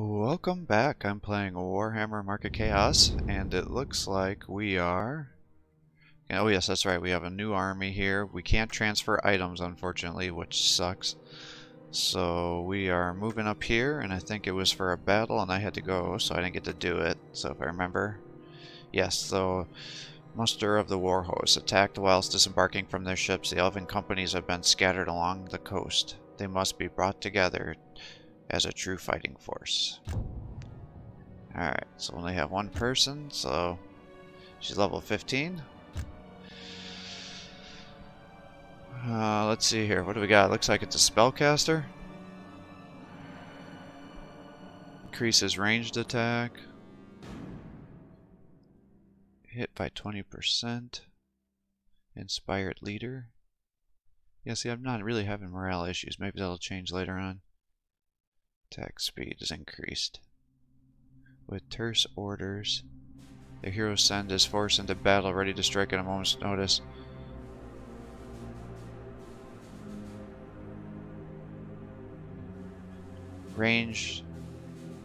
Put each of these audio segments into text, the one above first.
Welcome back. I'm playing Warhammer Mark of Chaos, and it looks like we are... Oh yes, that's right, we have a new army here. We can't transfer items, unfortunately, which sucks. So we are moving up here, and I think it was for a battle, and I had to go, so I didn't get to do it. So if I remember... Yes, so... Muster of the war hosts. Attacked whilst disembarking from their ships, the elven companies have been scattered along the coast. They must be brought together as a true fighting force. Alright, so only have one person, so she's level 15. Let's see here, what do we got? Looks like it's a spellcaster. Increases ranged attack. Hit by 20%. Inspired leader. Yeah, see, I'm not really having morale issues. Maybe that'll change later on. Attack speed is increased. With terse orders, the hero sends his force into battle, ready to strike at a moment's notice. Range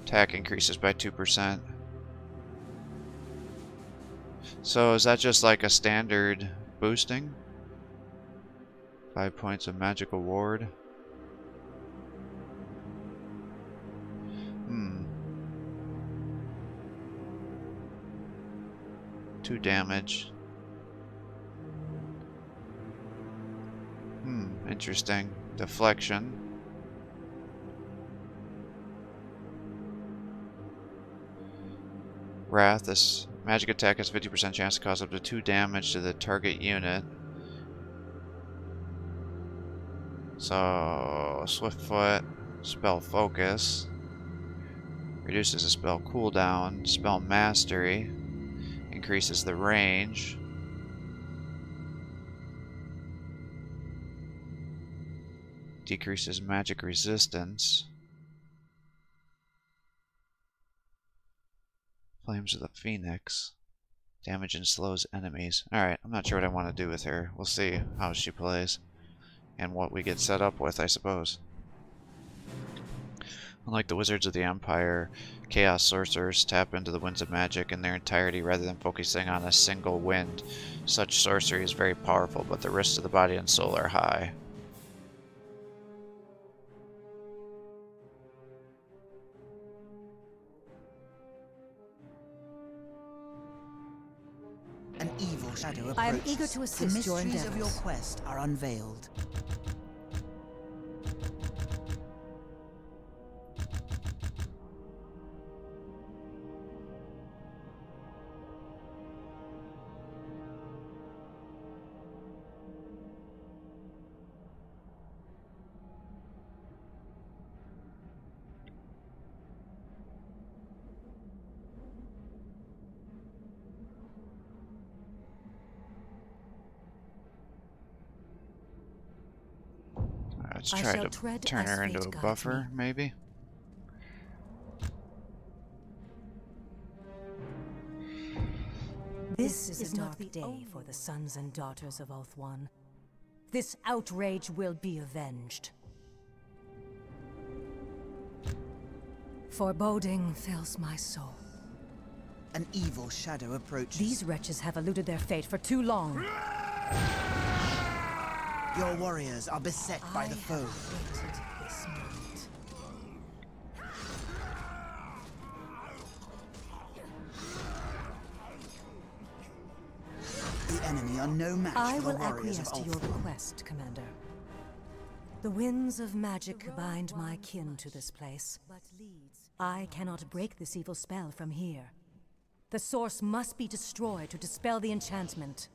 attack increases by 2%. So is that just like a standard boosting? 5 points of magical ward. 2 damage. Interesting. Deflection. Wrath. This magic attack has 50% chance to cause up to 2 damage to the target unit. So, Swiftfoot, spell focus. Reduces the spell cooldown. Spell mastery. Increases the range. Decreases magic resistance. Flames of the Phoenix. Damage and slows enemies. Alright, I'm not sure what I want to do with her. We'll see how she plays. And what we get set up with, I suppose. Unlike the Wizards of the Empire, Chaos Sorcerers tap into the winds of magic in their entirety rather than focusing on a single wind. Such sorcery is very powerful, but the risks to the body and soul are high. An evil shadow approaches. I am eager to assist your endeavors. The mysteries of your quest are unveiled. Let's try to turn her into a buffer, maybe. This is a dark day for the sons and daughters of Ulthuan. This outrage will be avenged. Foreboding fills my soul. An evil shadow approaches. These wretches have eluded their fate for too long. Your warriors are beset by the foe. This moment. The enemy are no match I for the will warriors of acquiesce to your Ulthuan. request, Commander. The winds of magic bind my kin to this place. I cannot break this evil spell from here. The source must be destroyed to dispel the enchantment.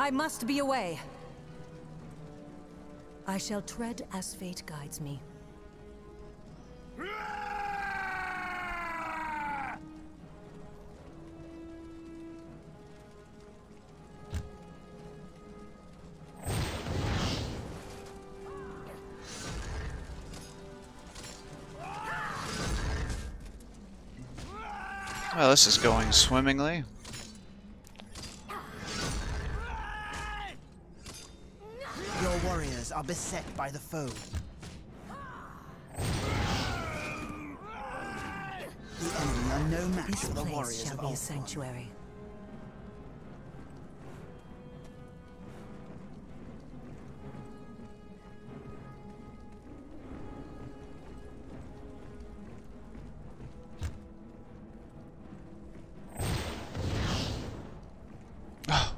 I must be away. I shall tread as fate guides me. Well, this is going swimmingly. Your warriors are beset by the foe. are no match This for the place warriors shall of be a Ulthuan. sanctuary.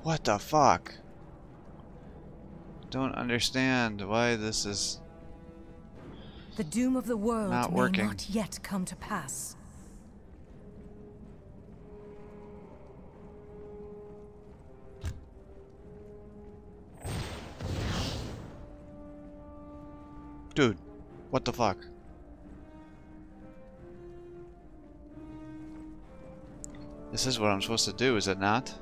What the fuck? Don't understand why this is The doom of the world not may working. not yet come to pass. Dude, what the fuck? This is what I'm supposed to do, is it not?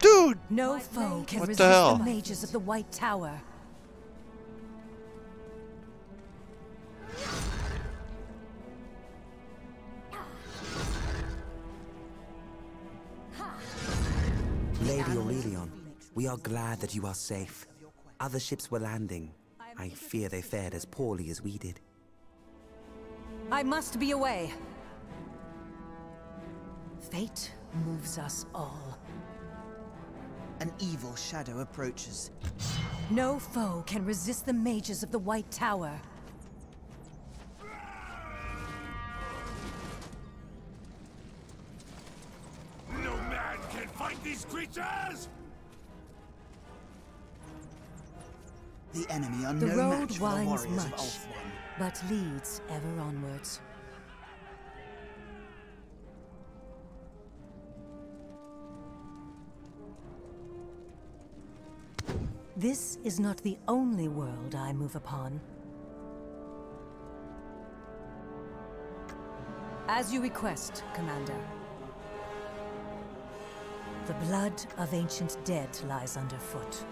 Dude! No foe can What the resist hell? the mages of the White Tower. Lady Aurelion, we are glad that you are safe. Other ships were landing. I fear they fared as poorly as we did. I must be away. Fate moves us all. An evil shadow approaches. No foe can resist the mages of the White Tower. No man can fight these creatures! The enemy are The no road match for the winds warriors of much, Ulthuan. but leads ever onwards. This is not the only world I move upon. As you request, Commander. The blood of ancient dead lies underfoot.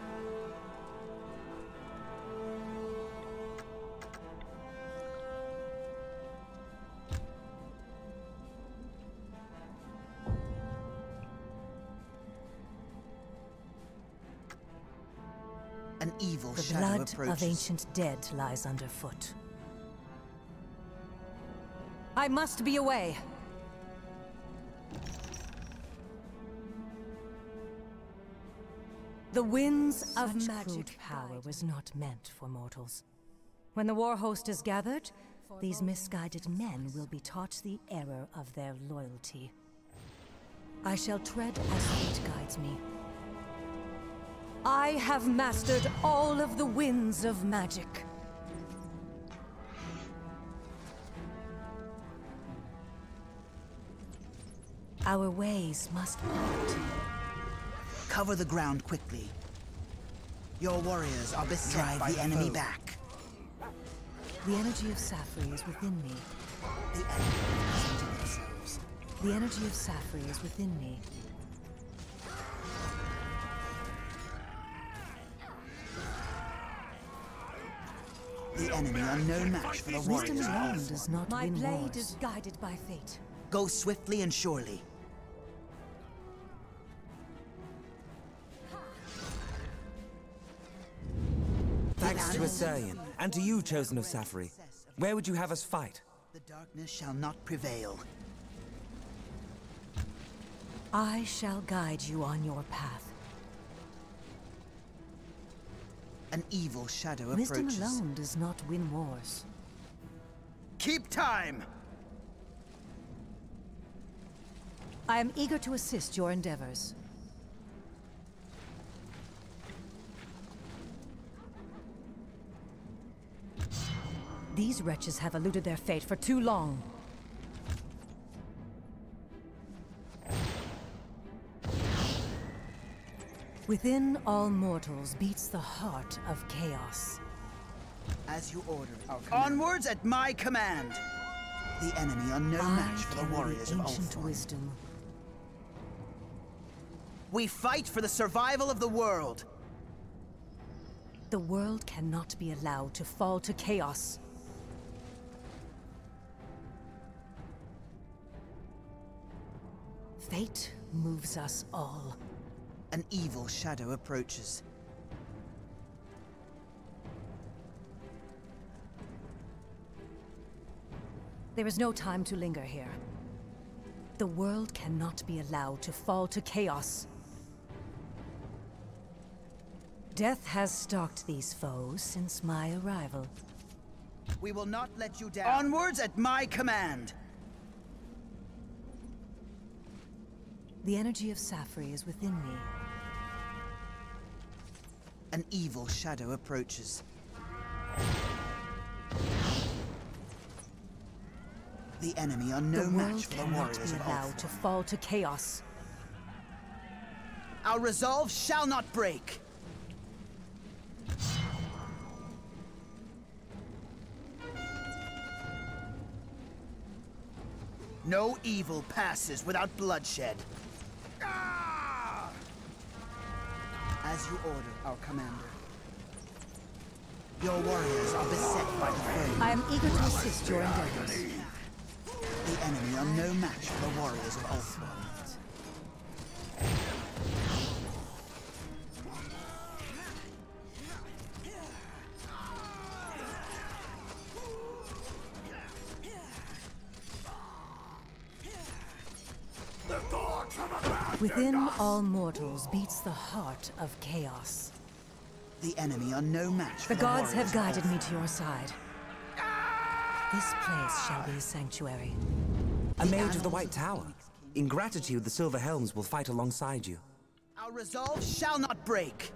An evil The shadow blood approaches. of ancient dead lies underfoot. I must be away. The winds of magic power was not meant for mortals. When the war host is gathered, these misguided men will be taught the error of their loyalty. I shall tread as fate guides me. I have mastered all of the winds of magic. Our ways must part. Cover the ground quickly. Your warriors are beset Drive by the enemy foe. back. The energy of Sorcery is within me. The enemy have presented themselves. The energy of Sorcery is within me. The enemy are no match for the Wisdom warriors of alone Ulthuan. does not My win blade wars. is guided by fate. Go swiftly and surely. Thanks to Assyrian, and to you, Chosen of Safari. Where would you have us fight? The darkness shall not prevail. I shall guide you on your path. An evil shadow Wisdom approaches. alone does not win wars. Keep time! I am eager to assist your endeavors. These wretches have eluded their fate for too long. Within all mortals beats the heart of chaos. As you order, Onwards at my command! The enemy are no match for the warriors of ancient Ulthuan. wisdom. We fight for the survival of the world. The world cannot be allowed to fall to chaos. Fate moves us all. An evil shadow approaches. There is no time to linger here. The world cannot be allowed to fall to chaos. Death has stalked these foes since my arrival. We will not let you down. Onwards at my command. The energy of Sorcery is within me. An evil shadow approaches. The enemy are no match for the warriors of The world cannot be allowed to Ulthuan. fall to chaos. Our resolve shall not break. No evil passes without bloodshed. As you order, our commander. Your warriors are beset by the foe. I am eager to assist your endeavors. The enemy are no match for the warriors of Ulthuan. Within all mortals beats the heart of chaos. The enemy are no match for The the gods warriors have of guided me Ulthuan. to your side. This place shall be a sanctuary. A mage of the White Tower. In gratitude, the Silver Helms will fight alongside you. Our resolve shall not break.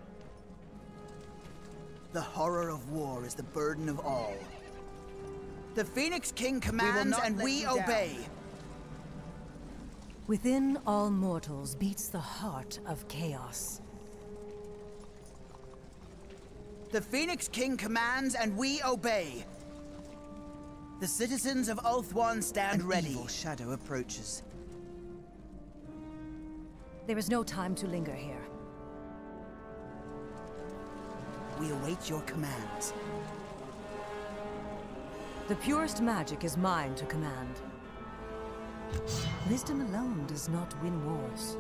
The horror of war is the burden of all. The Phoenix King commands and we obey. Within all mortals beats the heart of chaos. The Phoenix King commands and we obey. The citizens of Ulthuan stand ready. An evil shadow approaches. There is no time to linger here. We await your commands. The purest magic is mine to command. Wisdom alone does not win wars.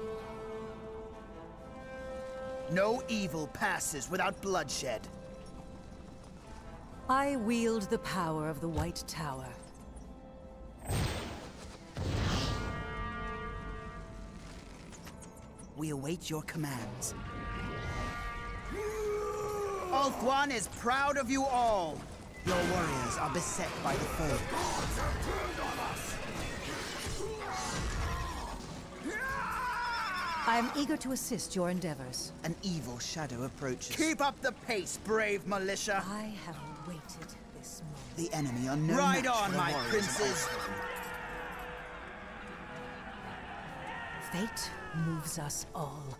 No evil passes without bloodshed. I wield the power of the White Tower. We await your commands. Ulthuan is proud of you all. Your warriors are beset by the foe. I am eager to assist your endeavors. An evil shadow approaches. Keep up the pace, brave militia. I have awaited this moment. The enemy are no Ride match on, for the my warriors of princes. Ulthuan. Fate moves us all.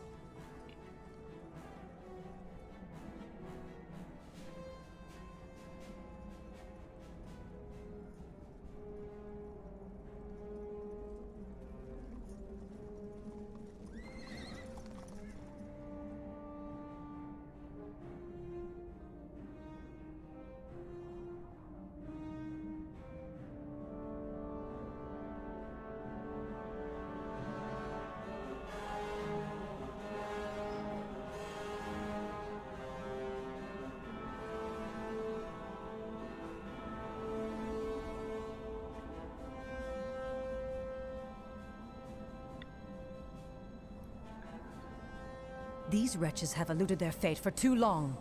These wretches have eluded their fate for too long.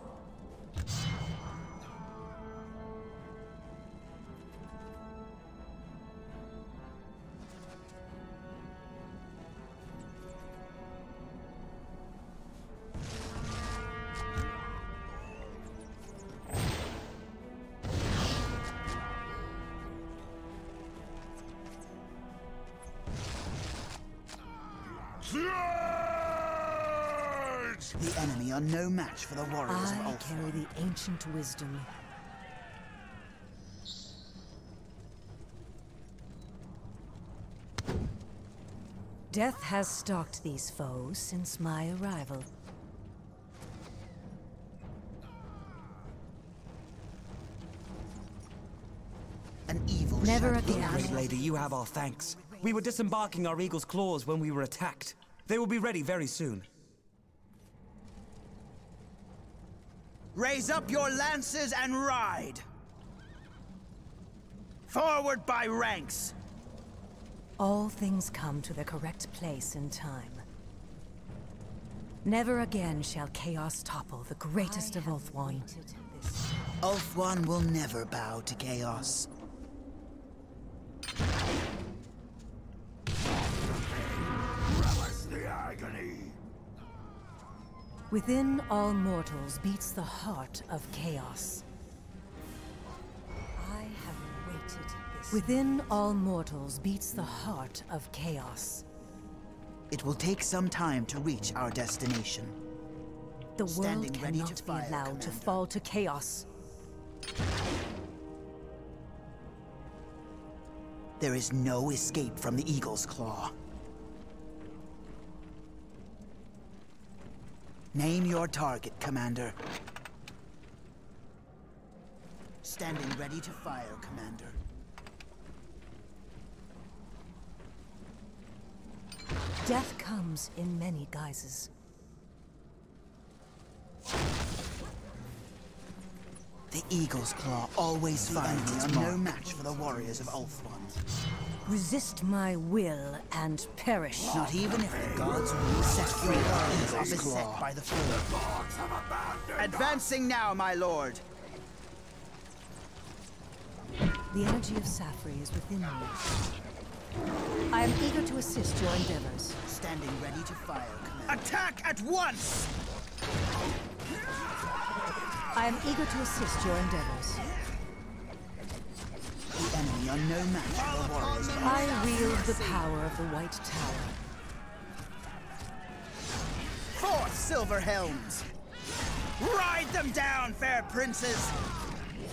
The enemy are no match for the warriors of I Ulthuan. carry the ancient wisdom. Death has stalked these foes since my arrival. An evil Never shadow. again. Great lady, you have our thanks. We were disembarking our eagle's claws when we were attacked. They will be ready very soon. Raise up your lances and ride! Forward by ranks! All things come to their correct place in time. Never again shall chaos topple the greatest of Ulthuan. Ulthuan will never bow to chaos. Relish the agony. Within all mortals beats the heart of chaos. I have waited this. Within all mortals beats the heart of chaos. It will take some time to reach our destination. The world Standing ready to cannot be fire, allowed to Commander. fall to chaos. There is no escape from the Eagle's Claw. Name your target, Commander. Standing ready to fire, Commander. Death comes in many guises. The Eagle's Claw always finds its mark. No match for the warriors of Ulthuan. Resist my will and perish. Not even if the gods will set free the Eagle's Claw by the foe. Advancing now, my lord. The energy of Sorcery is within me. I am eager to assist your endeavors. Standing ready to fire, Commander. Attack at once! I am eager to assist your endeavors. The enemy are no match for the warriors of I wield the power of the White Tower. Forth, silver helms! Ride them down, fair princes!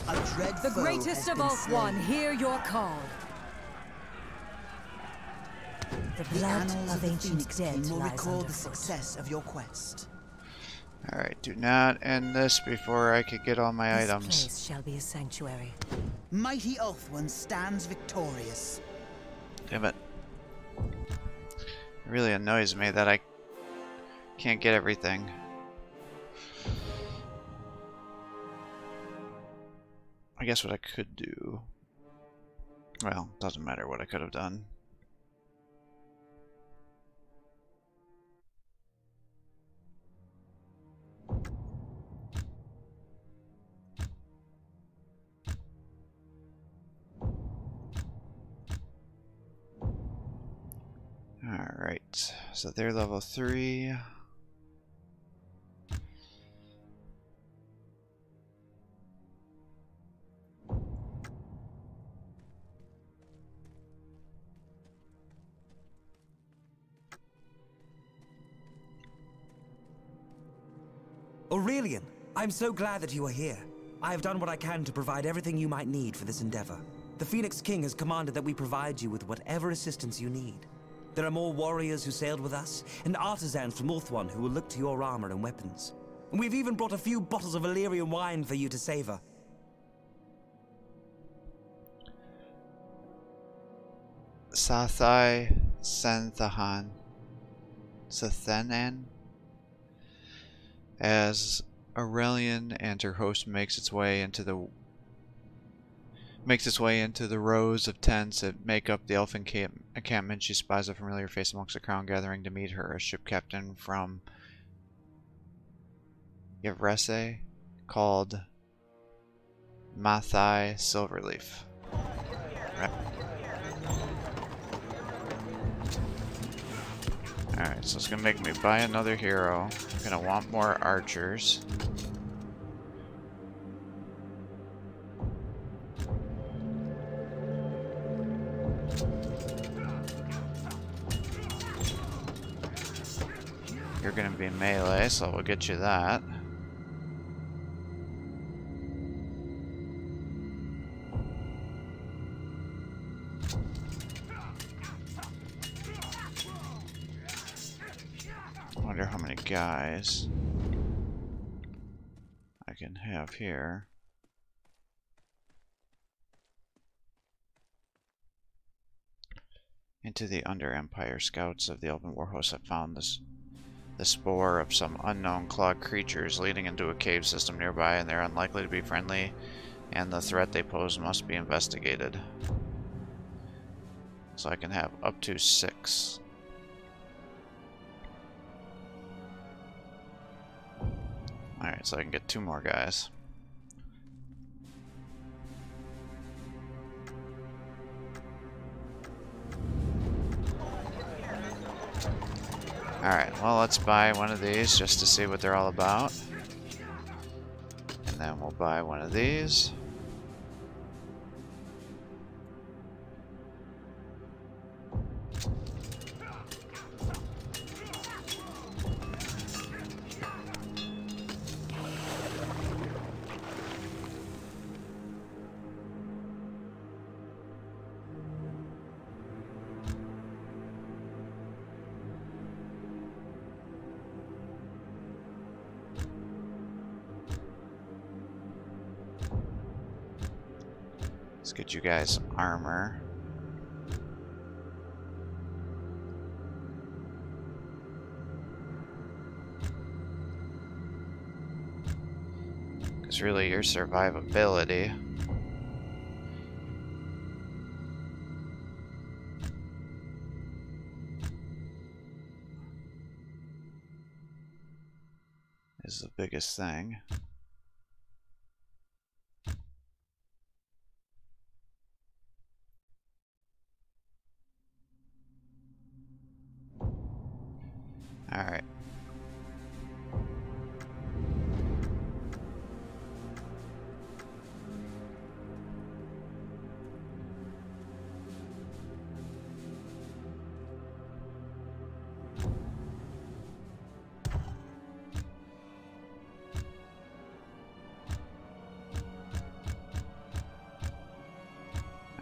A dread The foe greatest has of been Ulthuan, slain. hear your call. The The blood annals of the ancient Phoenix dead King will lies record the underfoot. success of your quest. Alright, do not end this before I could get all my This items. place shall be a sanctuary. Mighty Ulthuan stands victorious. Damn it. It really annoys me that I can't get everything. I guess what I could do... Well, doesn't matter what I could have done. Alright, so they're level 3. Aurelian, I'm so glad that you are here. I have done what I can to provide everything you might need for this endeavor. The Phoenix King has commanded that we provide you with whatever assistance you need. There are more warriors who sailed with us, and artisans from Ulthuan who will look to your armor and weapons. And we've even brought a few bottles of Illyrian wine for you to savor. Sathai Senthahan Sathenan. As Aurelian and her host makes its way into the rows of tents that make up the elfin encampment, she spies a familiar face amongst the crowd gathering to meet her, a ship captain from Yavrese called Mathai Silverleaf. Right. Alright, so it's gonna make me buy another hero. I'm gonna want more archers. You're gonna be melee, so we'll get you that. many guys I can have here. Into the Under Empire, scouts of the Elven Warhost have found the spore of some unknown clawed creatures leading into a cave system nearby, and they're unlikely to be friendly, and the threat they pose must be investigated. So I can have up to 6. Alright, so I can get 2 more guys. Alright, well, let's buy one of these just to see what they're all about. And then we'll buy one of these. Let's get you guys some armor. Because really your survivability is the biggest thing. Alright.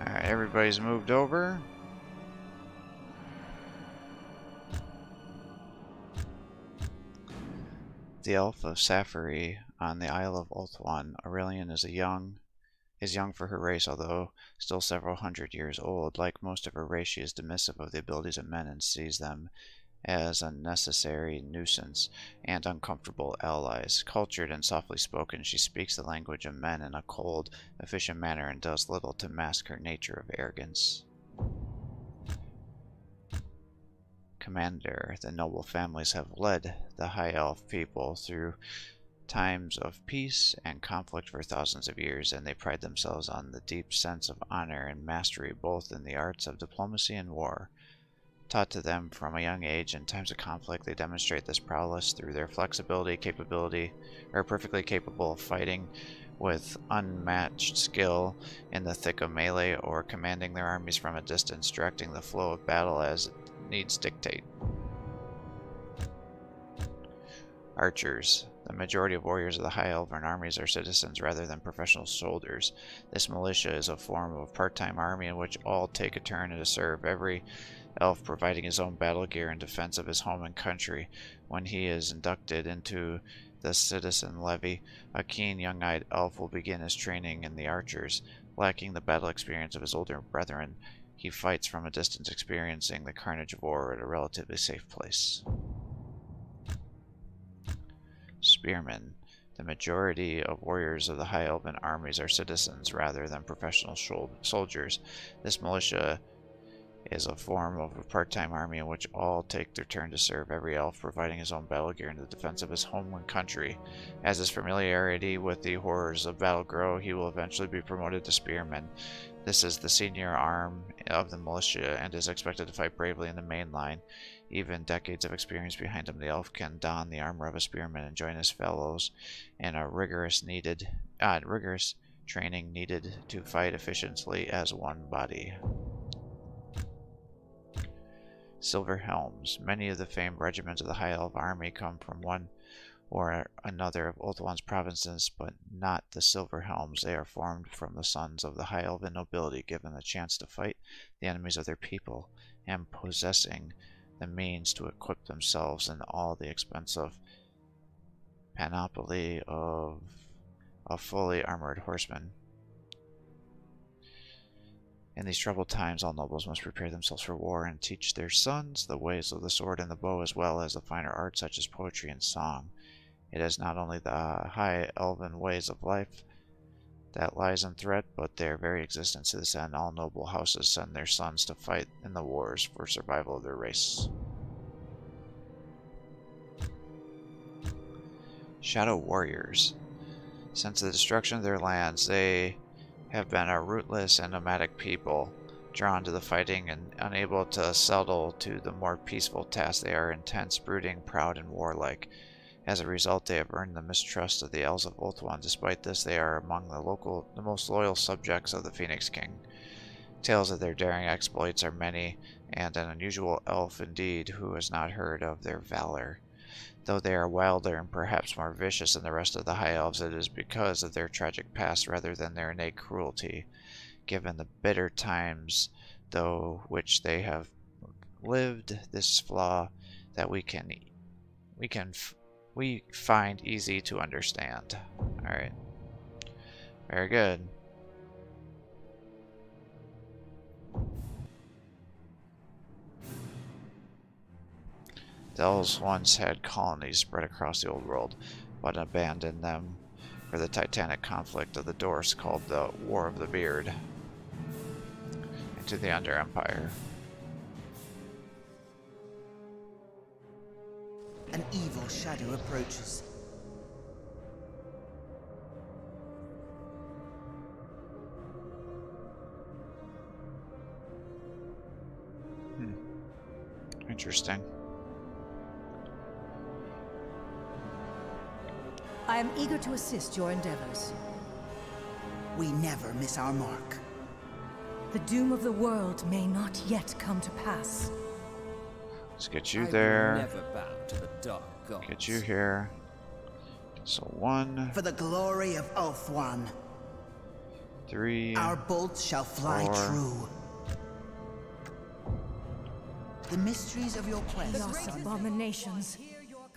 Alright, everybody's moved over. The Elf of Sorcery on the Isle of Ulthuan. Aurelian is young for her race, although still several hundred years old. Like most of her race, she is dismissive of the abilities of men and sees them as a necessary nuisance and uncomfortable allies. Cultured and softly spoken, she speaks the language of men in a cold, efficient manner and does little to mask her nature of arrogance. Commander, the noble families have led the High Elf people through times of peace and conflict for thousands of years, and they pride themselves on the deep sense of honor and mastery both in the arts of diplomacy and war. Taught to them from a young age in times of conflict, they demonstrate this prowess through their flexibility, perfectly capable of fighting with unmatched skill in the thick of melee or commanding their armies from a distance, directing the flow of battle as needs dictate. Archers. The majority of warriors of the High Elven armies are citizens rather than professional soldiers. This militia is a form of a part-time army in which all take a turn to serve, every elf providing his own battle gear in defense of his home and country. When he is inducted into the citizen levy, a keen young-eyed elf will begin his training in the archers. Lacking the battle experience of his older brethren, he fights from a distance, experiencing the carnage of war at a relatively safe place. Spearmen. The majority of warriors of the High Elven armies are citizens rather than professional soldiers. This militia is a form of a part-time army in which all take their turn to serve, every elf providing his own battle gear in the defense of his home and country. As his familiarity with the horrors of battle grow, he will eventually be promoted to spearman. This is the senior arm of the militia and is expected to fight bravely in the main line. Even decades of experience behind him, the elf can don the armor of a spearman and join his fellows in a rigorous training needed to fight efficiently as one body. Silver Helms. Many of the famed regiments of the High Elf army come from one or another of Ulthuan's provinces, but not the Silver Helms. They are formed from the sons of the High Elven nobility, given the chance to fight the enemies of their people, and possessing the means to equip themselves in all the expensive panoply of a fully armored horseman. In these troubled times, all nobles must prepare themselves for war and teach their sons the ways of the sword and the bow, as well as the finer arts such as poetry and song. It is not only the high elven ways of life that lies in threat, but their very existence to this end. All noble houses send their sons to fight in the wars for survival of their race. Shadow Warriors. Since the destruction of their lands, they have been a rootless and nomadic people, drawn to the fighting and unable to settle to the more peaceful tasks. They are intense, brooding, proud, and warlike. As a result, they have earned the mistrust of the Elves of Ulthuan. Despite this, they are among the most loyal subjects of the Phoenix King. Tales of their daring exploits are many, and an unusual elf indeed who has not heard of their valor. Though they are wilder and perhaps more vicious than the rest of the High Elves, it is because of their tragic past rather than their innate cruelty. Given the bitter times though which they have lived, this flaw that we find easy to understand. Alright. Very good. The elves once had colonies spread across the old world, but abandoned them for the titanic conflict of the Dwarfs called the War of the Beard into the Under Empire. An evil shadow approaches. Interesting. I am eager to assist your endeavors. We never miss our mark. The doom of the world may not yet come to pass. Let's get you there. Never bow to the dark gods. Get you here. So 1, For the glory of Ulthuan, 3, our bolts shall fly 4. true. The mysteries of your quest. Chaos abominations.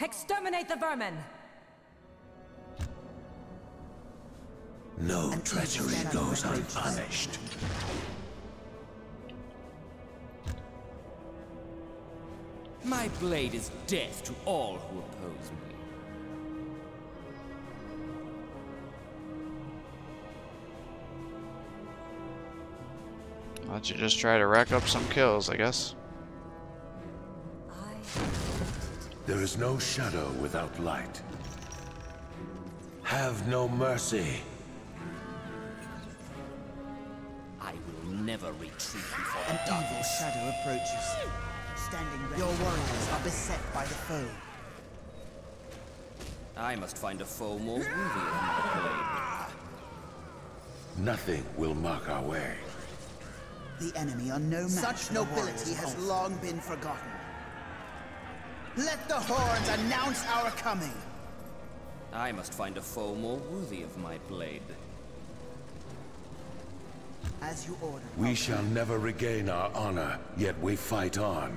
Exterminate the vermin! No treachery goes unpunished. My blade is death to all who oppose me. Why don't you just try to rack up some kills, I guess. There is no shadow without light. Have no mercy. I will never retreat before An the evil darkness. shadow approaches. Standing ready. Your warriors are beset by the foe. I must find a foe more worthy of my blade. Nothing will mark our way. The enemy are no match. Such nobility has long been forgotten. Let the horns announce our coming. I must find a foe more worthy of my blade. As you order. We shall never regain our honor, yet we fight on.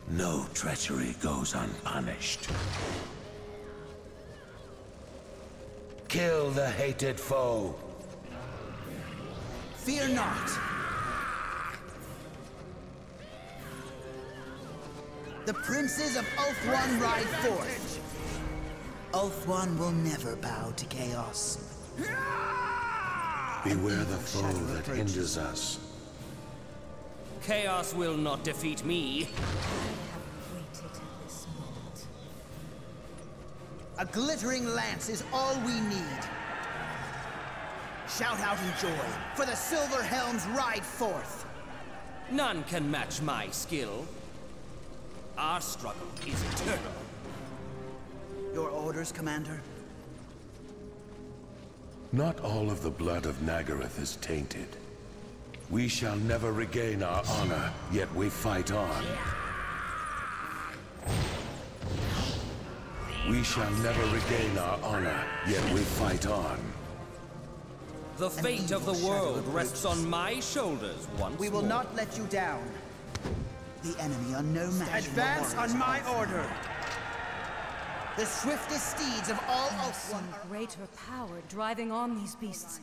No treachery goes unpunished. Kill the hated foe. Fear not. The princes of Ulthuan ride forth. Ulthuan will never bow to chaos. Beware the foe that hinders us. Chaos will not defeat me. Waited this moment. A glittering lance is all we need. Shout out in joy, for the silver helms ride forth. None can match my skill. Our struggle is eternal. Your orders, Commander? Not all of the blood of Nagaroth is tainted. We shall never regain our honor, yet we fight on. We shall never regain our honor, yet we fight on. The fate of the world rests on my shoulders once We will more. not let you down. The enemy are no match. Advance on my order. The swiftest steeds of all Some greater power driving on these beasts.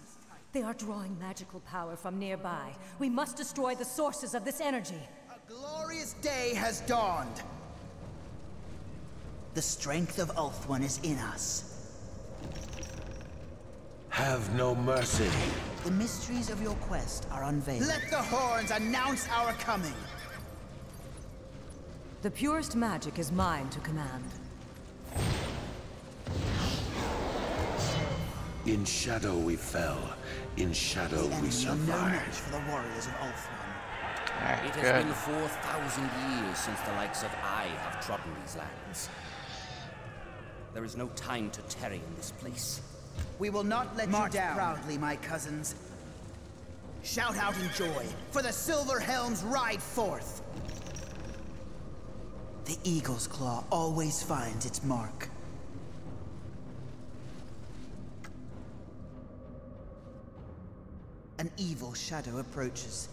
They are drawing magical power from nearby. We must destroy the sources of this energy. A glorious day has dawned. The strength of Ulthuan is in us. Have no mercy. The mysteries of your quest are unveiled. Let the horns announce our coming. The purest magic is mine to command. In shadow we fell. In shadow we survived. No match for the warriors of Ulthuan. Alright, It good. has been 4,000 years since the likes of I have trodden these lands. There is no time to tarry in this place. We will not let you down. Proudly, my cousins. Shout out in joy, for the silver helms ride forth. The eagle's claw always finds its mark. An evil shadow approaches.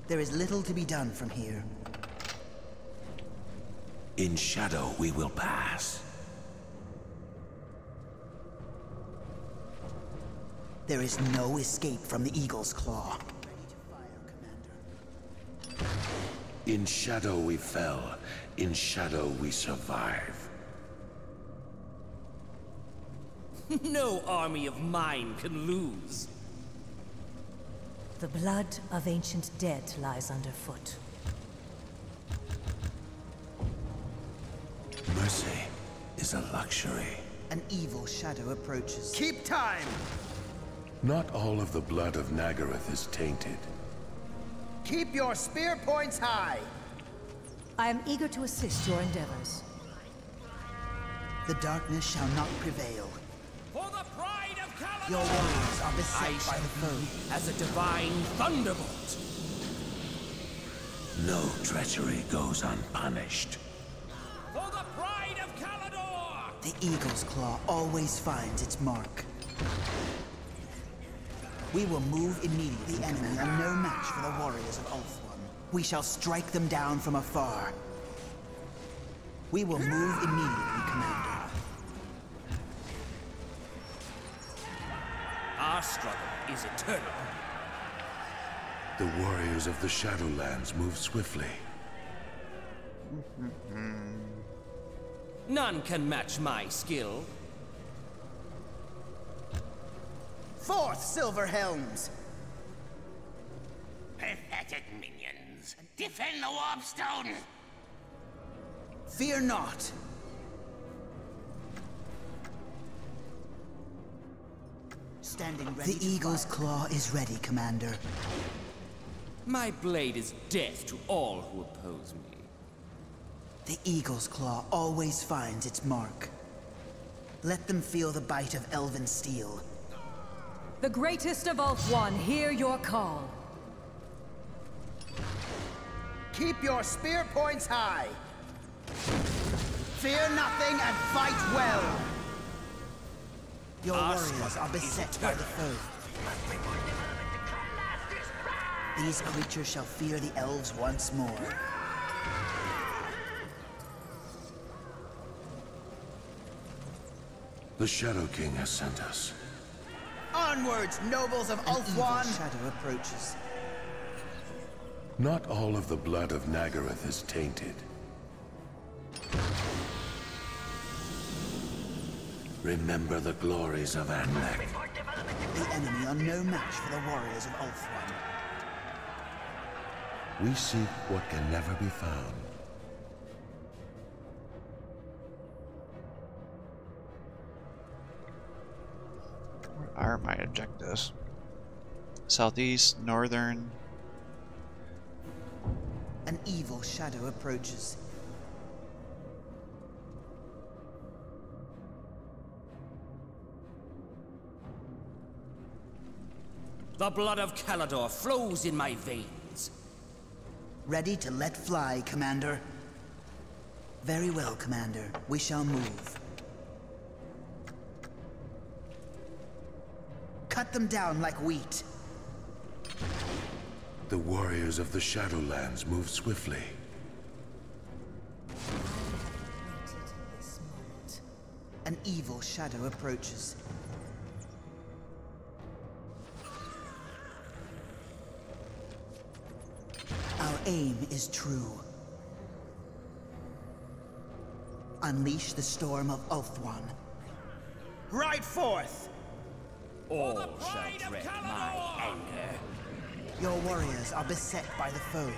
There is little to be done from here. In shadow we will pass. There is no escape from the eagle's claw. In shadow we fell. In shadow we survive. No army of mine can lose. The blood of ancient dead lies underfoot. Mercy is a luxury. An evil shadow approaches. Keep time! Not all of the blood of Naggaroth is tainted. Keep your spear points high! I am eager to assist your endeavors. The darkness shall not prevail. For the pride of Caledon! Your warriors are I beset by shall the foe. as a divine thunderbolt. No treachery goes unpunished. For the pride of Caledon! The eagle's claw always finds its mark. We will move immediately. The enemy are no match for the warriors of Ulthuan. We shall strike them down from afar. We will move immediately, Commander. Our struggle is eternal. The warriors of the Shadowlands move swiftly. None can match my skill. Forth, silver helms! Pathetic minions! Defend the warpstone! Fear not. Standing ready. The eagle's claw is ready, Commander. My blade is death to all who oppose me. The eagle's claw always finds its mark. Let them feel the bite of elven steel. The greatest of Ulthuan, hear your call. Keep your spear points high. Fear nothing and fight well. Your Our warriors struggle are beset is by the foe. These creatures shall fear the elves once more. The Shadow King has sent us. Onwards, nobles of Ulthuan! An evil shadow approaches. Not all of the blood of Naggaroth is tainted. Remember the glories of Anlek. The enemy are no match for the warriors of Ulthuan. We seek what can never be found. What are my objectives? Southeast, northern. An evil shadow approaches. The blood of Caledor flows in my veins. Ready to let fly, Commander. Very well, Commander. We shall move. Cut them down like wheat. The warriors of the Shadowlands move swiftly. Waited this moment. An evil shadow approaches. Our aim is true. Unleash the storm of Ulthuan. Ride forth! All shall dread my anger. Your warriors are beset by the foe.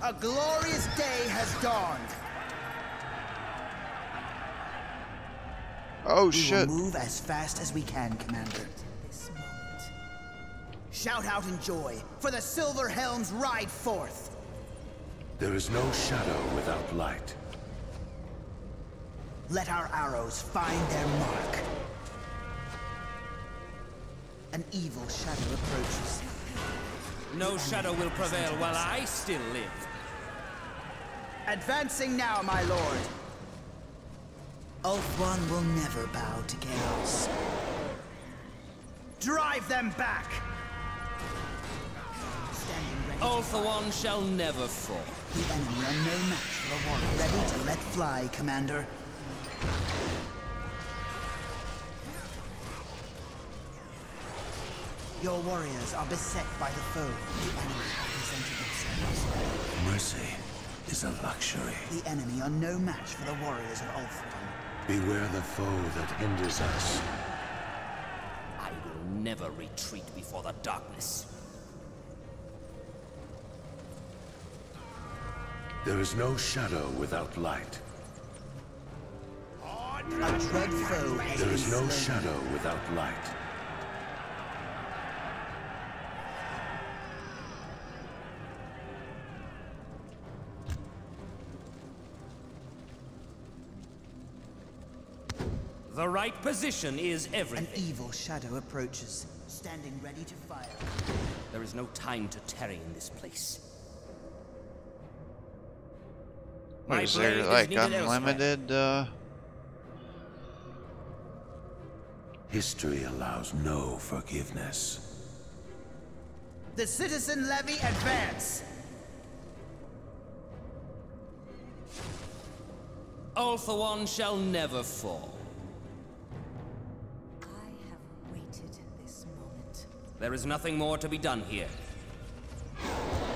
A glorious day has dawned. Oh We shit. will move as fast as we can, Commander. This moment. Shout out in joy, for the Silver Helms ride forth! There is no shadow without light. Let our arrows find their mark. An evil shadow approaches. No shadow will prevail while I still live. Advancing now, my lord. Ulthuan will never bow to chaos. Drive them back! Standing ready. Ulthuan shall never fall. The enemy are no match for the warrior. Ready to let fly, Commander. Your warriors are beset by the foe. The enemy have presented themselves. Mercy is a luxury. The enemy are no match for the warriors of Ulthuan. Beware the foe that hinders us. I will never retreat before the darkness. There is no shadow without light. A dread foe has There been is no slain. shadow without light. The right position is An everything. evil shadow approaches, standing ready to fire. There is no time to tarry in this place. My Is blade there is like needed elsewhere. unlimited History allows no forgiveness. The citizen levy advance! Ulthuan shall never fall. I have waited this moment. There is nothing more to be done here.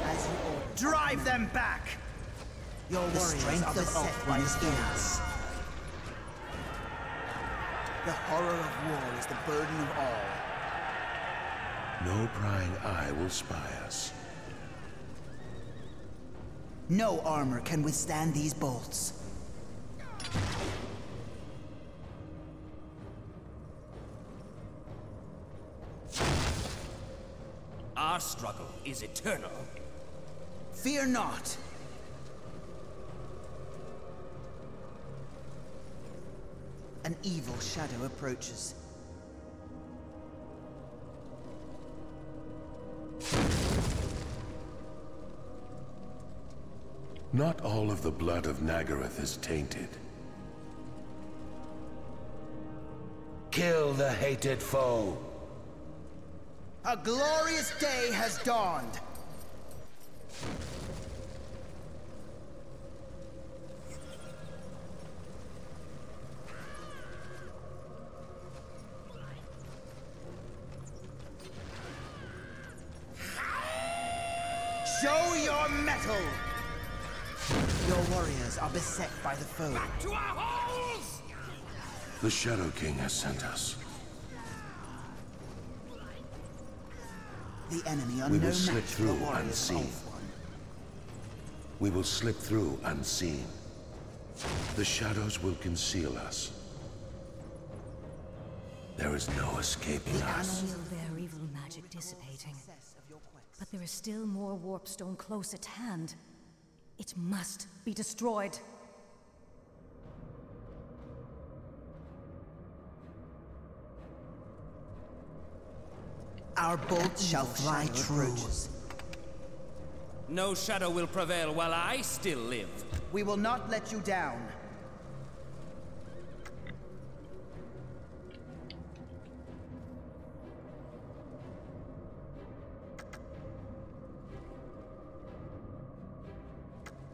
As you order. Drive them back! Your warriors are beset by us. The horror of war is the burden of all. No prying eye will spy us. No armor can withstand these bolts. Our struggle is eternal. Fear not. An evil shadow approaches. Not all of the blood of Nagaroth is tainted. Kill the hated foe! A glorious day has dawned. Show your mettle! Your warriors are beset by the foe. To our holes! The Shadow King has sent us. The enemy are We no will slip match for the through warriors of unseen. Ulthuan. We will slip through unseen. The shadows will conceal us. There is no escaping I us. feel their evil magic dissipating. But there is still more warpstone close at hand. It must be destroyed. Our bolts shall fly true. No shadow will prevail while I still live. We will not let you down.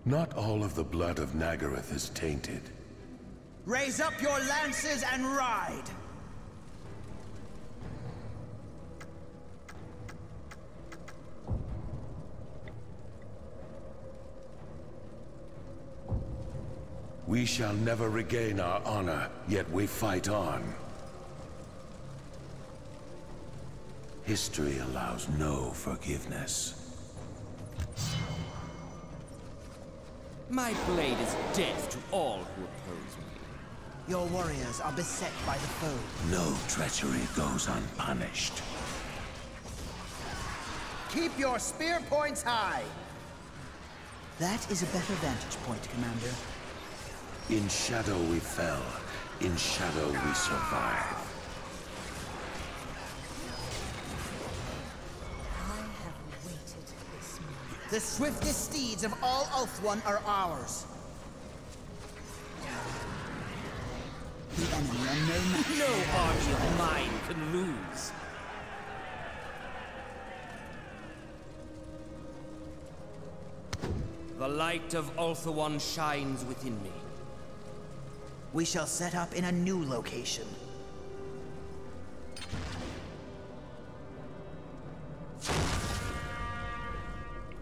Not all of the blood of Nagaroth is tainted. Raise up your lances and ride! We shall never regain our honor, yet we fight on. History allows no forgiveness. My blade is death to all who oppose me. Your warriors are beset by the foe. No treachery goes unpunished. Keep your spear points high! That is a better vantage point, Commander. In shadow we fell, in shadow we survive. I have waited this moment. The swiftest steeds of all Ulthuan are ours. The enemy are no match. No army of mine can lose. The light of Ulthuan shines within me. We shall set up in a new location.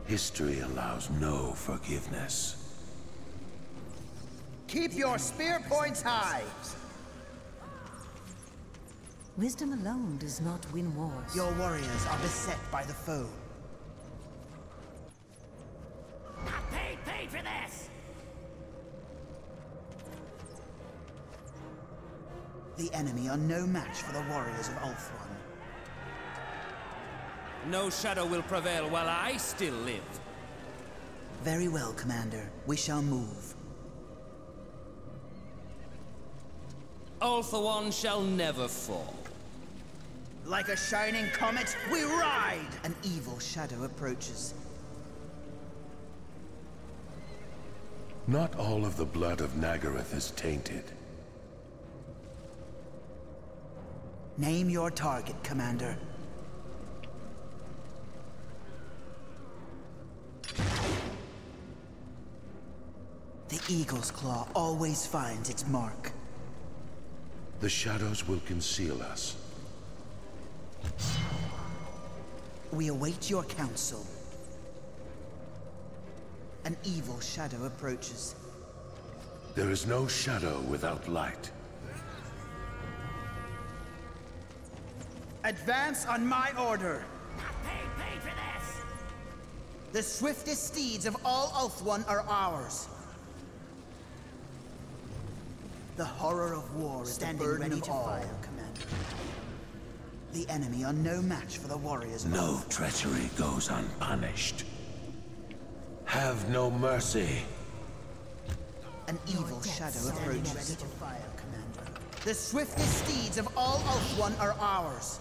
History allows no forgiveness. Keep your spear points high! Wisdom alone does not win wars. Your warriors are beset by the foe. I paid for this! The enemy are no match for the warriors of Ulthuan. No shadow will prevail while I still live. Very well, Commander. We shall move. Ulthuan shall never fall. Like a shining comet, we ride! An evil shadow approaches. Not all of the blood of Nagaroth is tainted. Name your target, Commander. The Eagle's Claw always finds its mark. The shadows will conceal us. We await your counsel. An evil shadow approaches. There is no shadow without light. Advance on my order! I paid for this! The swiftest steeds of all Ulthuan are ours. The horror of war is the burden of all, Commander. The enemy are no match for the warriors of No treachery goes unpunished. Have no mercy. An evil shadow approaches. Ready to fire, Commander. The swiftest steeds of all Ulthuan are ours.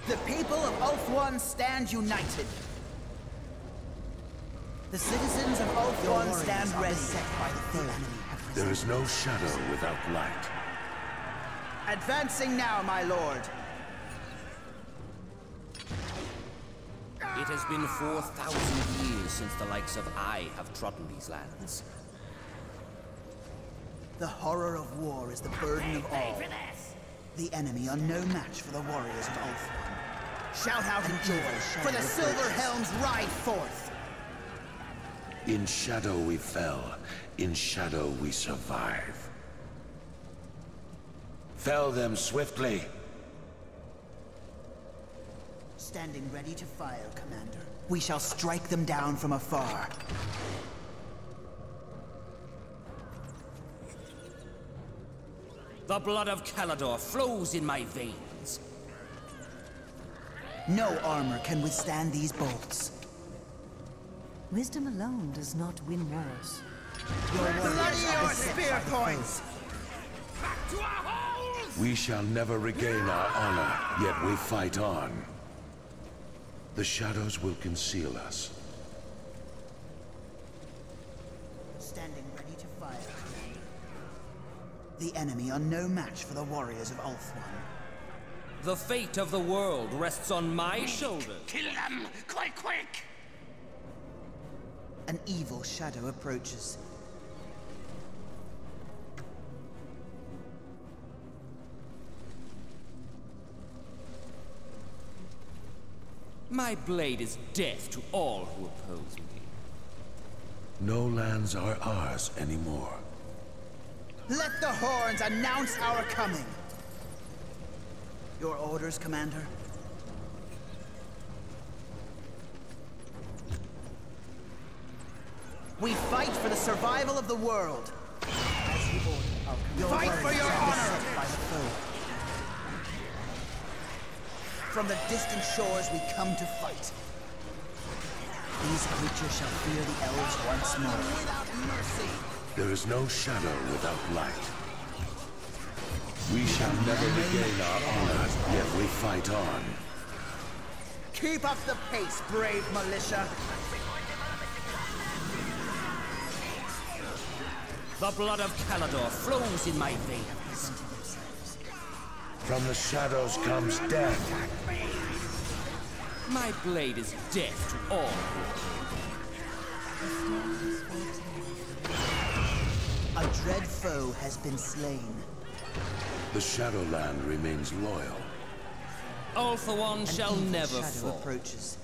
The people of Ulthuan stand united. The citizens of Ulthuan stand ready. By the foe. There is no shadow without light. Advancing now, my lord. It has been 4,000 years since the likes of I have trodden these lands. The horror of war is the burden of all. For this! The enemy are no match for the warriors of Ulthuan. Shout out in joy, for the silver Helms ride forth! In shadow we fell, in shadow we survive. Fell them swiftly. Standing ready to fire, Commander. We shall strike them down from afar. The blood of Calador flows in my veins. No armor can withstand these bolts. Wisdom alone does not win wars. Bloody your spear points! Back to our holes! We shall never regain our honor, yet we fight on. The shadows will conceal us. Standing ready to fire, Commander. The enemy are no match for the warriors of Ulthuan. The fate of the world rests on my shoulders. Kill them! Quick! An evil shadow approaches. My blade is death to all who oppose me. No lands are ours anymore. Let the horns announce our coming. Your orders, Commander? We fight for the survival of the world. As you order, fight for your honor! By the foe. From the distant shores we come to fight. These creatures shall fear the elves once more. Without mercy. There is no shadow without light. We shall never regain our honor, yet we fight on. Keep up the pace, brave militia. The blood of Calador flows in my veins. From the shadows comes death. My blade is death to all. A dread foe has been slain. The Shadowland remains loyal. Ulthuan shall An evil never shadow fall. approaches.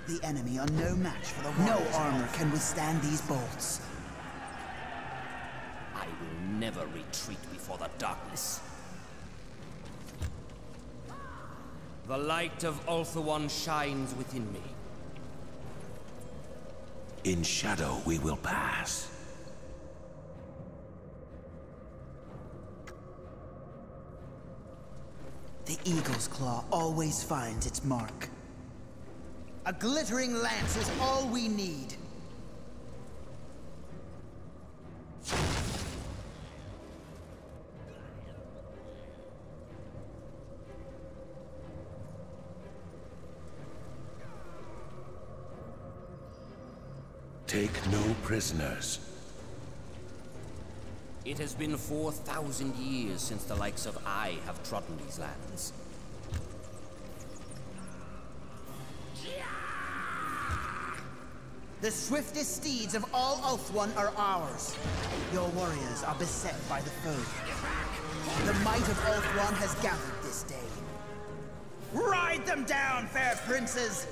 The enemy are no match for the warriors. No armor can withstand these bolts. I will never retreat before the darkness. The light of Ulthuan shines within me. In shadow we will pass. The eagle's claw always finds its mark. A glittering lance is all we need. Take no prisoners. It has been 4,000 years since the likes of I have trodden these lands. The swiftest steeds of all Ulthuan are ours. Your warriors are beset by the foe. The might of Ulthuan has gathered this day. Ride them down, fair princes!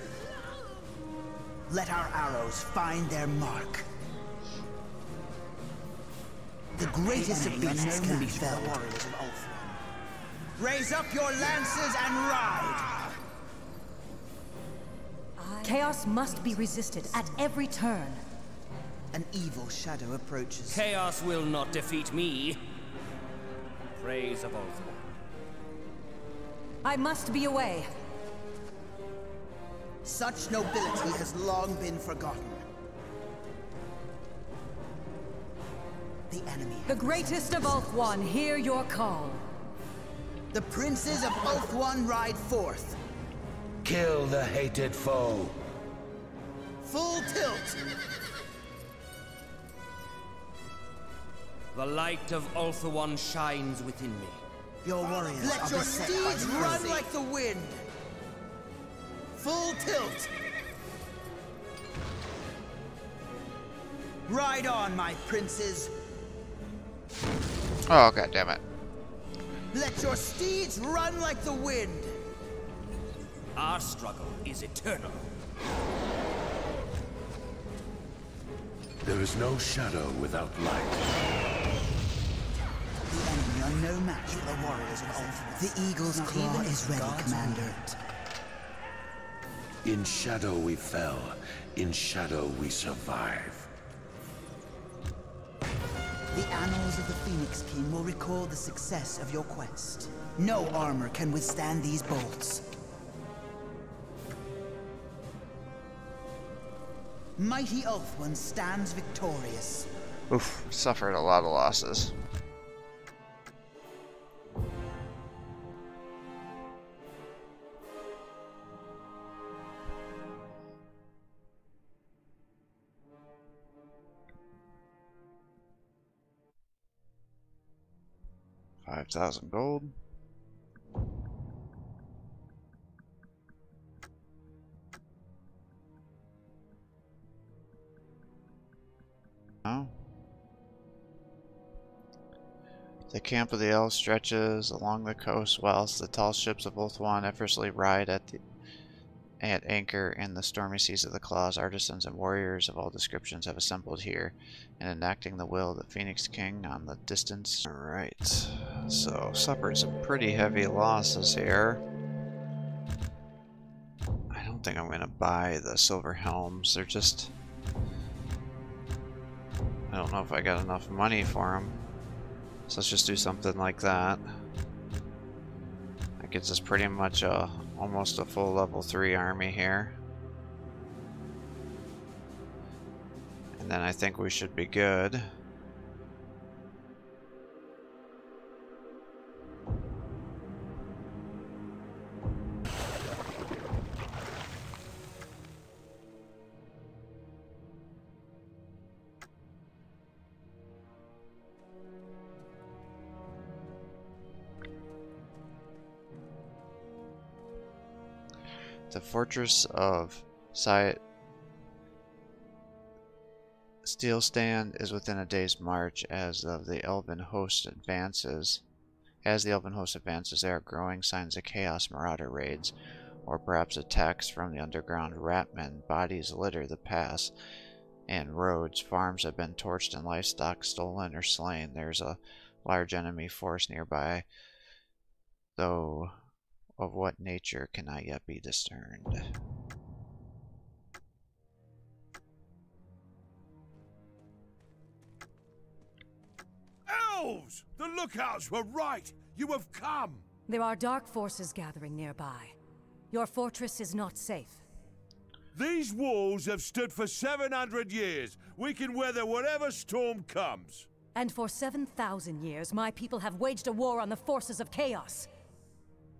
Let our arrows find their mark. The greatest of beasts can be felled. Warriors of Ulthuan. Raise up your lances and ride! Chaos must be resisted at every turn. An evil shadow approaches. Chaos will not defeat me. Praise of Ulthuan. I must be away. Such nobility has long been forgotten. The enemy. The greatest of Ulthuan, hear your call. The princes of Ulthuan ride forth. Kill the hated foe. Full tilt. The light of Ulthuan shines within me. Your warriors let your steeds run like the wind. Full tilt. Ride on, my princes. Oh, god damn it. Let your steeds run like the wind. Our struggle is eternal. There is no shadow without light. The enemy are no match for the warriors of Ulthuan. The eagle's claw is ready, Commander. In shadow we fell. In shadow we survive. The annals of the Phoenix King will record the success of your quest. No armor can withstand these bolts. Mighty Ulthuan stands victorious. Oof, suffered a lot of losses. $5,000 gold. The camp of the elves stretches along the coast, whilst the tall ships of Ulthuan effortlessly ride at anchor in the stormy seas of the Claws. Artisans and warriors of all descriptions have assembled here, and enacting the will of the Phoenix King on the distance. Alright, so suffered some pretty heavy losses here. I don't think I'm going to buy the silver helms. They're just... I don't know if I got enough money for them. So let's just do something like that. That gets us pretty much almost a full level 3 army here. And then I think we should be good. The fortress of Steelstand is within a day's march as the elven host advances. As the elven host advances, there are growing signs of chaos, marauder raids, or perhaps attacks from the underground ratmen. Bodies litter the paths and roads. Farms have been torched and livestock stolen or slain. There's a large enemy force nearby, though of what nature cannot yet be discerned. Elves! The lookouts were right! You have come! There are dark forces gathering nearby. Your fortress is not safe. These walls have stood for 700 years. We can weather whatever storm comes. And for 7,000 years, my people have waged a war on the forces of chaos.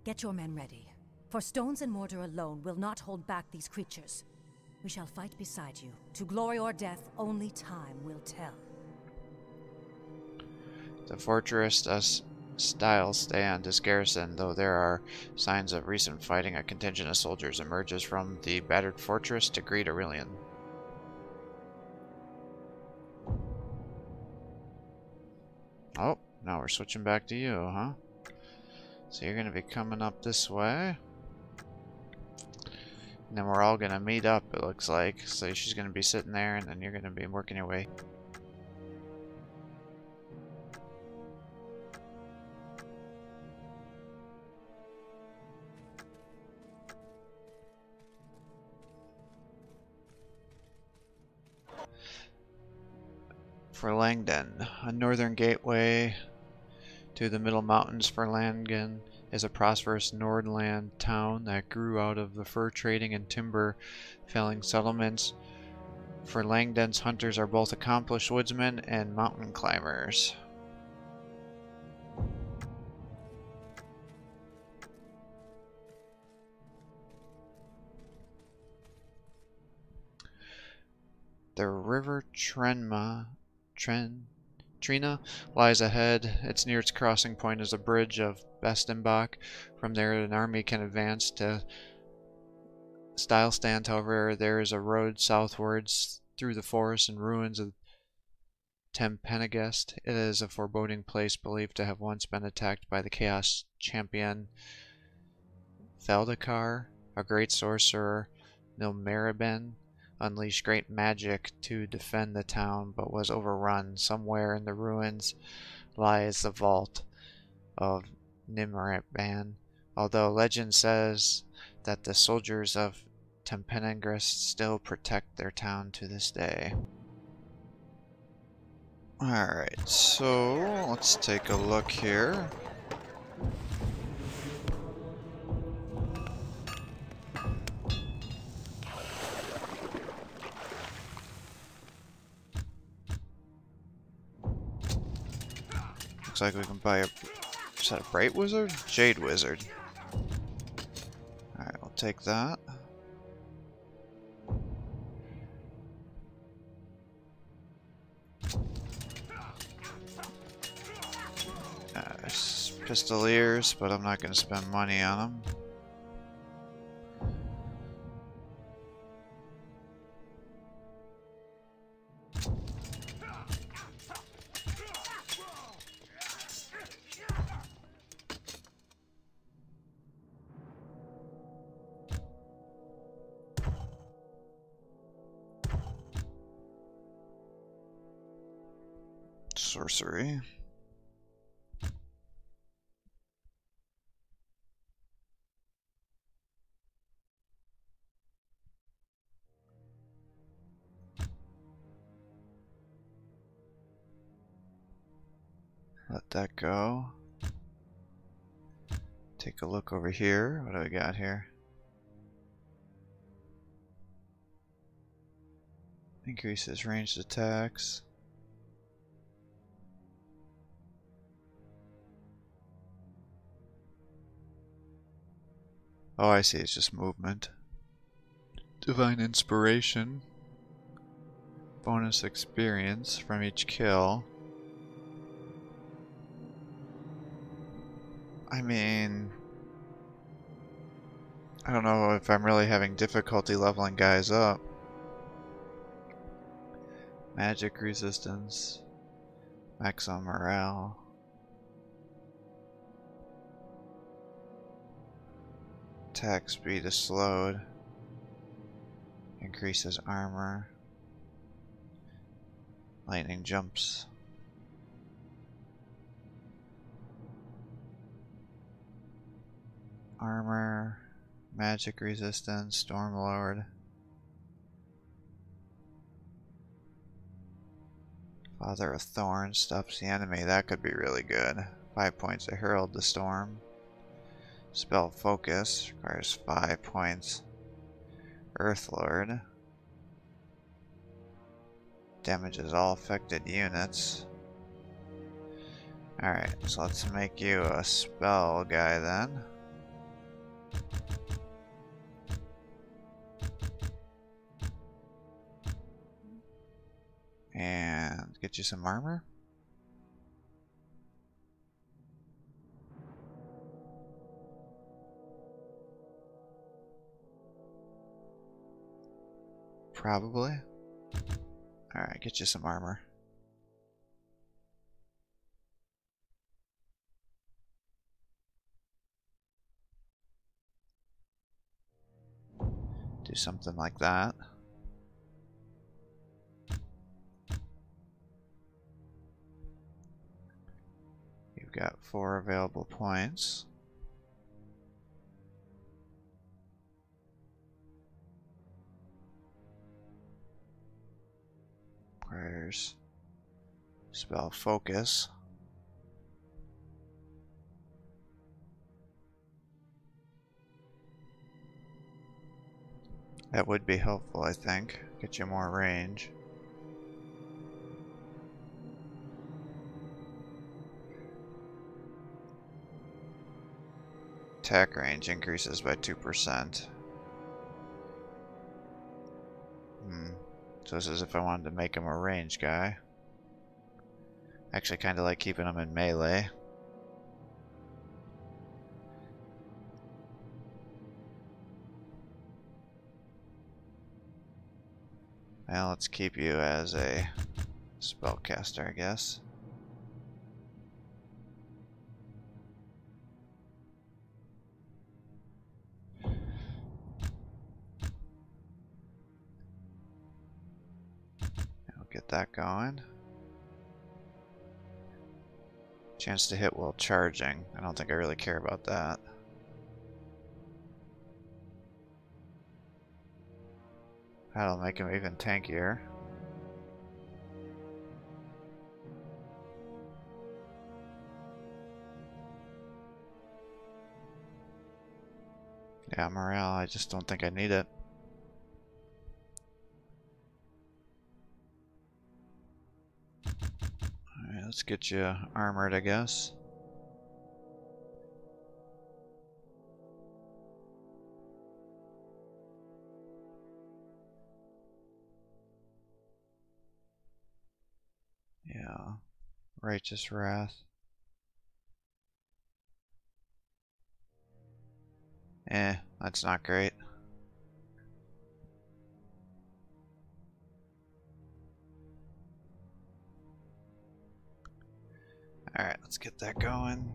Get your men ready, for stones and mortar alone will not hold back these creatures. We shall fight beside you. To glory or death, only time will tell. The fortress Steelstand is garrisoned, though there are signs of recent fighting. A contingent of soldiers emerges from the battered fortress to greet Aurelian. Oh, now we're switching back to you, huh? So you're going to be coming up this way. And then we're all going to meet up, it looks like. So she's going to be sitting there, and then you're going to be working your way. For Langdon, a northern gateway to the Middle Mountains. For Langdon is a prosperous Nordland town that grew out of the fur trading and timber felling settlements. For Langdon's hunters are both accomplished woodsmen and mountain climbers. The river Trina lies ahead. Its nearest crossing point is a bridge of Bestenbach. From there, an army can advance to Steelstand. However, there is a road southwards through the forests and ruins of Tempenegest. It is a foreboding place believed to have once been attacked by the Chaos champion Feldakar, a great sorcerer. Nilmeriben unleashed great magic to defend the town, but was overrun. Somewhere in the ruins lies the vault of Nimraban, although legend says that the soldiers of Tempenegest still protect their town to this day. Alright, so let's take a look here. Looks like we can buy a... Is that a Bright Wizard? Jade Wizard. Alright, we'll take that. Pistoliers, but I'm not going to spend money on them. Sorcery. Let that go. Take a look over here. What do we got here? Increases ranged attacks. Oh, I see. It's just movement. Divine Inspiration. Bonus experience from each kill. I mean, I don't know if I'm really having difficulty leveling guys up. Magic resistance. Maximum morale. Attack speed is slowed. Increases armor. Lightning jumps. Armor. Magic resistance. Stormlord. Father of Thorns stops the enemy. That could be really good. 5 points to Herald the Storm. Spell Focus requires 5 points. Earthlord. Damages all affected units. Alright, so let's make you a spell guy then. And get you some armor. Probably. Alright, get you some armor. Do something like that. You've got 4 available points. Requires spell Focus. That would be helpful, I think. Get you more range. Attack range increases by 2%. So this is if I wanted to make him a range guy. Actually kind of like keeping him in melee. Well, let's keep you as a spellcaster, I guess. I'll get that going. Chance to hit while charging. I don't think I really care about that. That'll make him even tankier. Yeah, morale, I just don't think I need it. Alright, let's get you armored, I guess. Yeah, Righteous Wrath. That's not great. Alright, let's get that going.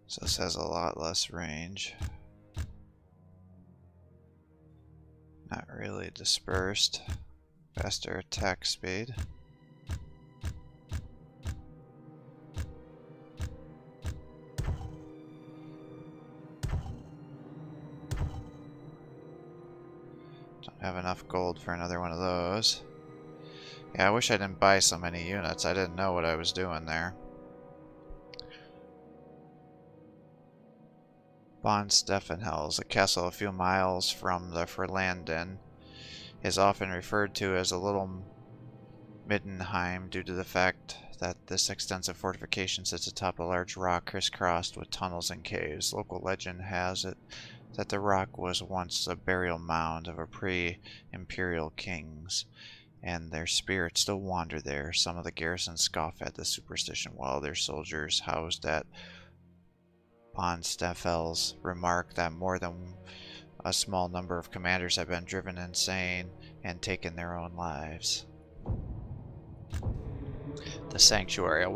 So this has a lot less range. Highly dispersed. Faster attack speed. Don't have enough gold for another one of those. Yeah, I wish I didn't buy so many units. I didn't know what I was doing there. Von Steffenhels, a castle a few miles from the Verlanden, is often referred to as a Little Middenheim due to the fact that this extensive fortification sits atop a large rock crisscrossed with tunnels and caves. Local legend has it that the rock was once a burial mound of a pre-imperial kings, and their spirits still wander there. Some of the garrison scoff at the superstition, while their soldiers housed at Von Steffels remark that more than a small number of commanders have been driven insane and taken their own lives. The Sanctuary, a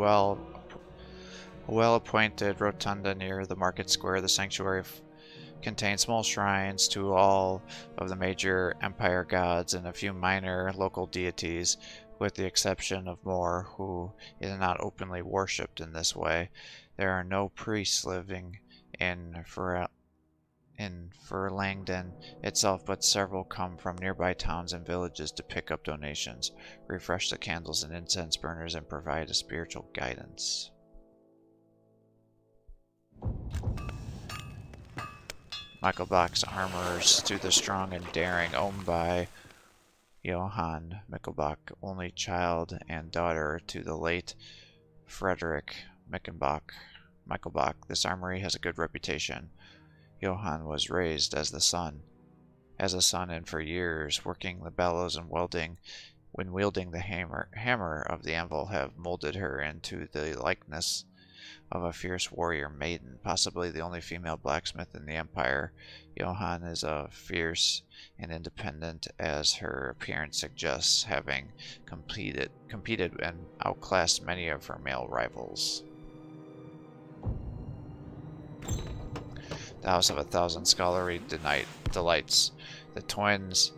well-appointed rotunda near the market square. The sanctuary contains small shrines to all of the major empire gods and a few minor local deities, with the exception of Mor, who is not openly worshipped in this way. There are no priests living in Verlanden itself, but several come from nearby towns and villages to pick up donations, refresh the candles and incense burners, and provide a spiritual guidance. Michael Bach's armorers to the strong and daring, owned by Johann Michelbach, only child and daughter to the late Frederick Michelbach. This armory has a good reputation. Johann was raised as a son, and for years working the bellows and wielding the hammer of the anvil, have molded her into the likeness of a fierce warrior maiden, possibly the only female blacksmith in the empire. Johann is as fierce and independent as her appearance suggests, having competed and outclassed many of her male rivals. The House of 1,000 Scholarly Delights. The twins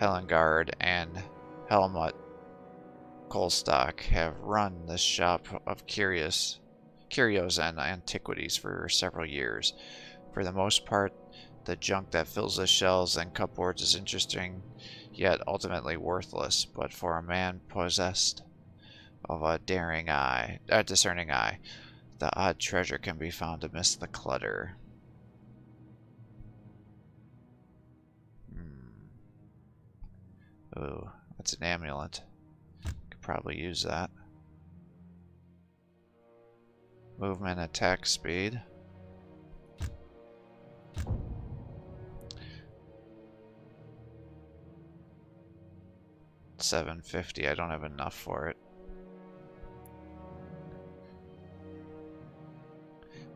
Helengard and Helmut Kolstock have run this shop of curios and antiquities for several years. For the most part, the junk that fills the shelves and cupboards is interesting, yet ultimately worthless. But for a man possessed of a discerning eye, the odd treasure can be found amidst the clutter. Oh, that's an amulet. Could probably use that. Movement, attack speed. $750. I don't have enough for it.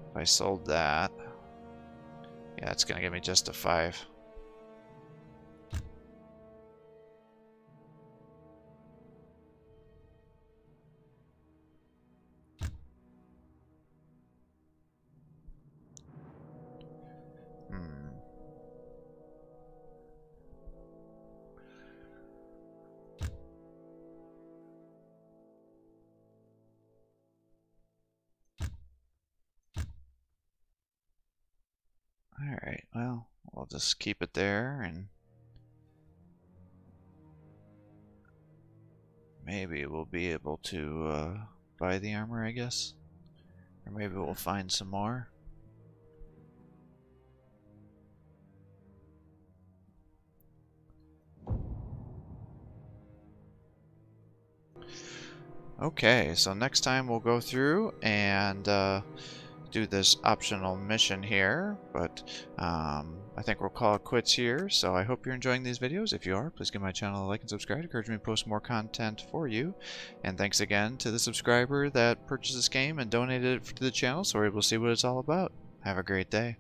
If I sold that, yeah, it's gonna give me just a 5. Alright, well, we'll just keep it there, and maybe we'll be able to buy the armor, I guess. Or maybe we'll find some more. Okay, so next time we'll go through and do this optional mission here, but I think we'll call it quits here. So I hope you're enjoying these videos. If you are, please give my channel a like and subscribe. Encourage me to post more content for you. And thanks again to the subscriber that purchased this game and donated it to the channel, so we're able to see what it's all about. Have a great day.